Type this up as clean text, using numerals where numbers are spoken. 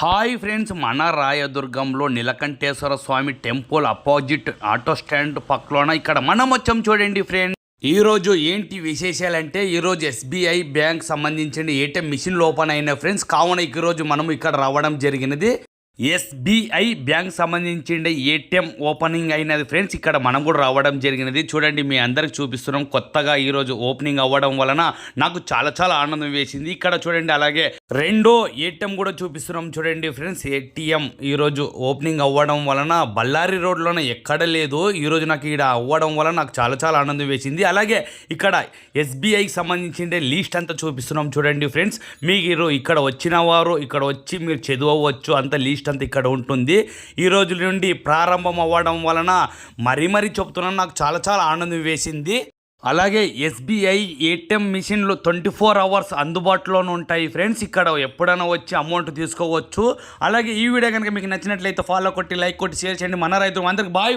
Hi friends, మన రాయదుర్గంలో నీలకంఠేశ్వర స్వామి temple opposite auto stand పక్కలోన ఇక్కడ మనం వచ్చాం చూడండి ఫ్రెండ్స్. ఈరోజు ఏంటి విశేషాలంటే ఈరోజు ఎస్బీఐ బ్యాంక్ సంబంధించిన ఏటీఎం మిషన్లు ఓపెన్ అయిన ఫ్రెండ్స్. కావున ఈరోజు మనం ఇక్కడ రావడం జరిగినది. ఎస్బీఐ బ్యాంక్ సంబంధించిన ఏటీఎం ఓపెనింగ్ అయినది ఫ్రెండ్స్. ఇక్కడ మనం కూడా రావడం జరిగినది. చూడండి, మీ అందరికి చూపిస్తున్నాం. కొత్తగా ఈరోజు ఓపెనింగ్ అవ్వడం వలన నాకు చాలా ఆనందం వేసింది. ఇక్కడ చూడండి, అలాగే రెండో ఏటీఎం కూడా చూపిస్తున్నాం చూడండి ఫ్రెండ్స్. ఏటీఎం ఈరోజు ఓపెనింగ్ అవ్వడం వలన బళ్ళారి రోడ్లోనే ఎక్కడ లేదు. ఈరోజు నాకు ఇక్కడ అవ్వడం వలన నాకు చాలా ఆనందం వేసింది. అలాగే ఇక్కడ ఎస్బీఐకి సంబంధించిన లిస్ట్ అంతా చూపిస్తున్నాం చూడండి ఫ్రెండ్స్. మీరు ఇక్కడ వచ్చిన వారు ఇక్కడ వచ్చి మీరు చదవవచ్చు. అంత లిస్ట్ అంతా ఇక్కడ ఉంటుంది. ఈ రోజు నుండి ప్రారంభం అవ్వడం వలన మరీ చెప్తున్నాను, నాకు చాలా ఆనందం వేసింది. అలాగే ఎస్బీఐ ఏటీఎం మిషన్లు 24 అవర్స్ అందుబాటులోనే ఉంటాయి ఫ్రెండ్స్. ఇక్కడ ఎప్పుడైనా వచ్చి అమౌంట్ తీసుకోవచ్చు. అలాగే ఈ వీడియో కనుక మీకు నచ్చినట్లయితే ఫాలో కొట్టి, లైక్ కొట్టి, షేర్ చేయండి. మన రైతు అందరికి బాయ్.